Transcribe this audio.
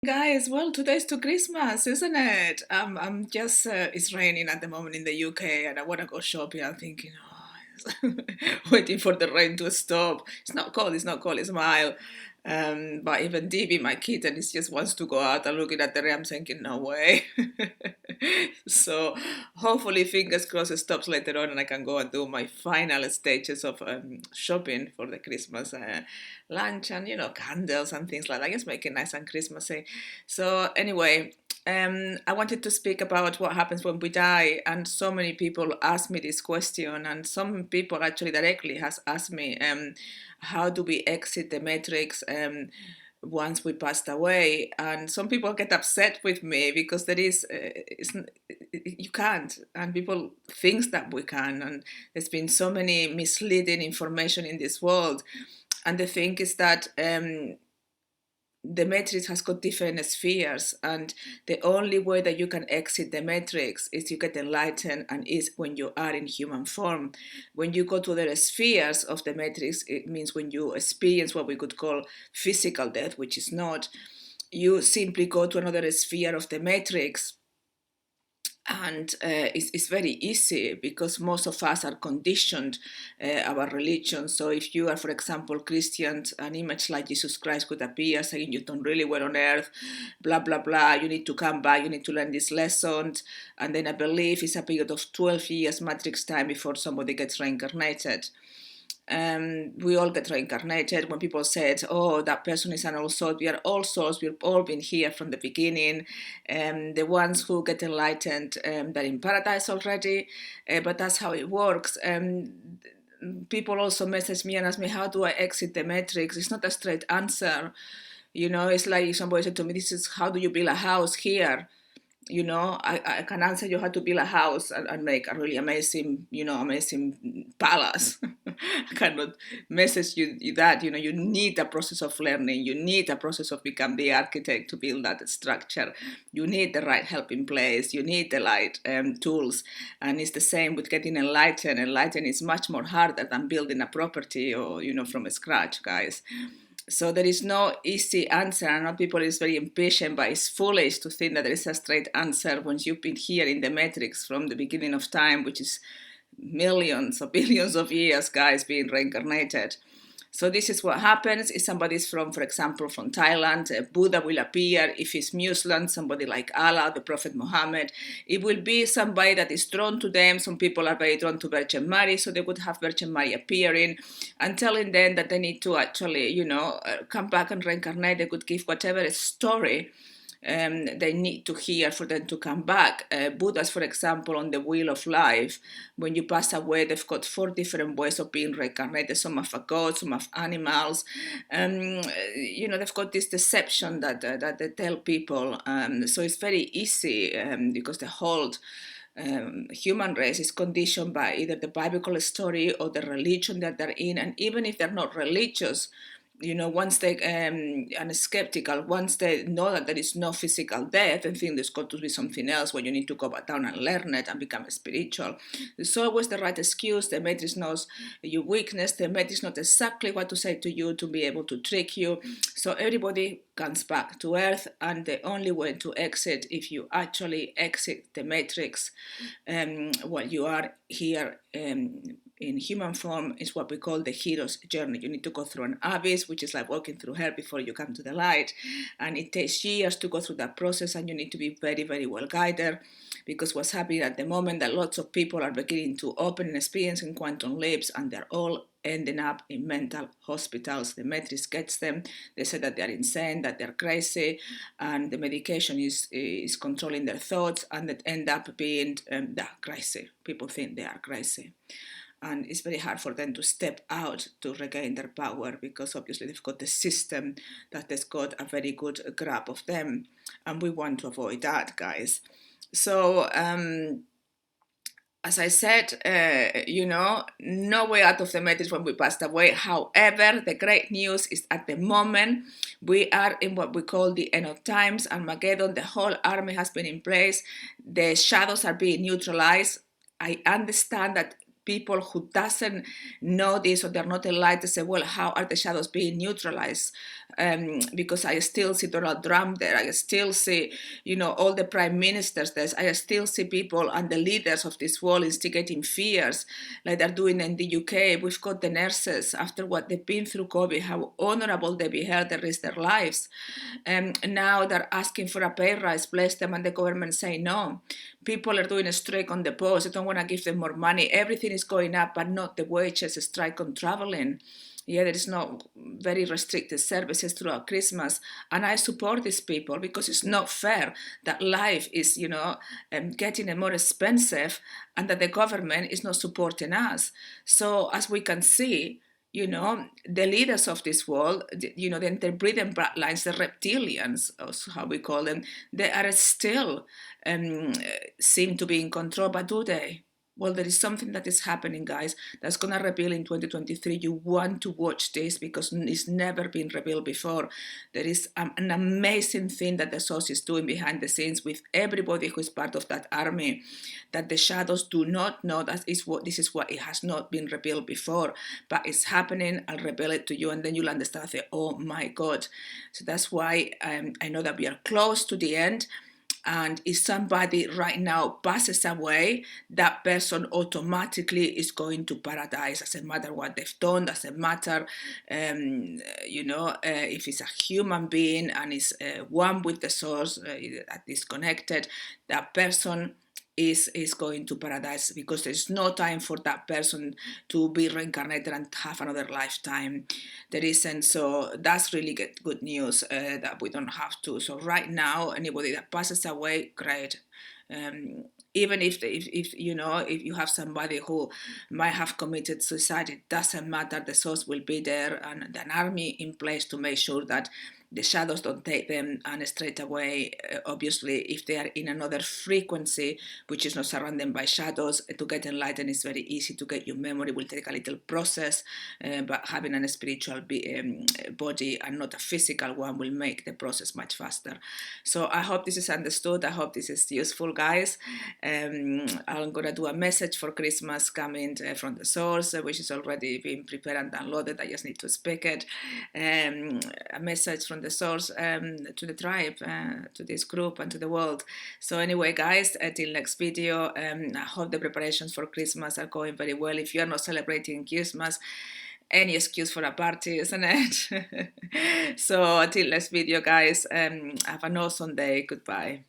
Guys, well, today's to Christmas, isn't it? I'm just, it's raining at the moment in the UK and I want to go shopping. I'm thinking, oh, waiting for the rain to stop. It's not cold, it's mild. But even Debbie, my kitten, is just wants to go out and looking at the rain. I'm thinking, no way. So hopefully, fingers crossed, it stops later on and I can go and do my final stages of shopping for the Christmas lunch and, candles and things like that. Just make it nice and Christmassy. So anyway, I wanted to speak about what happens when we die, and so many people ask me this question, and some people actually directly has asked me, how do we exit the matrix? Once we passed away, and some people get upset with me because there is you can't, and people thinks that we can, and there's been so many misleading information in this world. And the thing is that the matrix has got different spheres, and the only way that you can exit the matrix is you get enlightened, and is when you are in human form. When you go to the spheres of the matrix, it means when you experience what we could call physical death, which is not, you simply go to another sphere of the matrix. And it's very easy because most of us are conditioned our religion. So if you are, for example, Christians, an image like Jesus Christ could appear saying you've done really well on earth, blah blah blah, you need to come back, you need to learn these lessons. And then I believe it's a period of 12 years matrix time before somebody gets reincarnated. We all get reincarnated. When people said, oh, that person is an old soul, we are all souls, we've all been here from the beginning. The ones who get enlightened, they're in paradise already, but that's how it works. People also message me and ask me, how do I exit the matrix? It's not a straight answer. It's like if somebody said to me, this is how do you build a house here? I can answer you how to build a house and make a really amazing, amazing palace. I cannot message you that, you need a process of learning. You need a process of become the architect to build that structure. You need the right help in place. You need the right tools. And it's the same with getting enlightened. Enlightened is much more harder than building a property or, from scratch, guys. So there is no easy answer. I know people is very impatient, but it's foolish to think that there is a straight answer once you've been here in the matrix from the beginning of time, which is millions or billions of years, guys, being reincarnated. So this is what happens if somebody's from, for example, from Thailand, Buddha will appear. If it's Muslim, somebody like Allah, the Prophet Muhammad, it will be somebody that is drawn to them. Some people are very drawn to Virgin Mary, so they would have Virgin Mary appearing and telling them that they need to actually, come back and reincarnate. They could give whatever story they need to hear for them to come back. Buddhas, for example, on the wheel of life, when you pass away, they've got 4 different ways of being reincarnated. Some have a god, some have animals. They've got this deception that they tell people. So it's very easy because the whole human race is conditioned by either the biblical story or the religion that they're in. And even if they're not religious, once they and skeptical, once they know that there is no physical death and think there's got to be something else where you need to go back down and learn it and become spiritual. It's always the right excuse. The matrix knows your weakness. The matrix knows exactly what to say to you to be able to trick you. So everybody comes back to earth, and the only way to exit, if you actually exit the matrix, while you are here in human form, is what we call the hero's journey. You need to go through an abyss, which is like walking through hell before you come to the light. And it takes years to go through that process, and you need to be very, very well guided, because what's happening at the moment that lots of people are beginning to open and experiencing quantum leaps, and they're all ending up in mental hospitals. The matrix gets them. They say that they're insane, that they're crazy, and the medication is controlling their thoughts, and they end up being crazy. People think they are crazy. And it's very hard for them to step out to regain their power, because obviously they've got the system that has got a very good grab of them, and we want to avoid that, guys. So as I said, no way out of the matrix when we passed away. However, the great news is at the moment we are in what we call the end of times, Armageddon. The whole army has been in place. The shadows are being neutralized. I understand that people who doesn't know this, or they're not enlightened, say, well, how are the shadows being neutralized? Because I still see Donald Trump there. I still see, all the prime ministers there. I still see people and the leaders of this world instigating fears like they're doing in the UK. We've got the nurses, after what they've been through COVID, how honorable they beheld the risk their lives. Now they're asking for a pay rise, bless them, and the government say no. People are doing a strike on the post. They don't want to give them more money. Everything is going up, but not the wages. A strike on traveling. Yeah, there is no very restricted services throughout Christmas. And I support these people because it's not fair that life is, getting more expensive and that the government is not supporting us. So as we can see, the leaders of this world, the interbreeding bloodlines, the reptilians, also how we call them, they are still seem to be in control, but do they? Well, there is something that is happening, guys, that's going to reveal in 2023. You want to watch this because it's never been revealed before. There is an amazing thing that the source is doing behind the scenes with everybody who is part of that army, that the shadows do not know. This is what it has not been revealed before, but it's happening. I'll reveal it to you, and then you'll understand. Say, oh my God. So that's why I know that we are close to the end. And if somebody right now passes away, that person automatically is going to paradise. Doesn't matter what they've done, doesn't matter, if it's a human being and is one with the source, that is connected, that person is going to paradise, because there's no time for that person to be reincarnated and have another lifetime. There isn't. So that's really good news, that we don't have to. So right now, anybody that passes away, great. Even if you have somebody who might have committed suicide, it doesn't matter. The source will be there and an army in place to make sure that the shadows don't take them. And straight away, obviously, if they are in another frequency which is not surrounded by shadows, to get enlightened is very easy. To get your memory will take a little process, but having a spiritual body and not a physical one will make the process much faster. So I hope this is understood. I hope this is useful, guys. I'm gonna do a message for Christmas coming from the source, which is already being prepared and downloaded. I just need to speak it. A message from the source to the tribe, to this group, and to the world. So anyway, guys, till next video. I hope the preparations for Christmas are going very well. If you are not celebrating Christmas, any excuse for a party, isn't it? So until next video, guys, have an awesome day. Goodbye.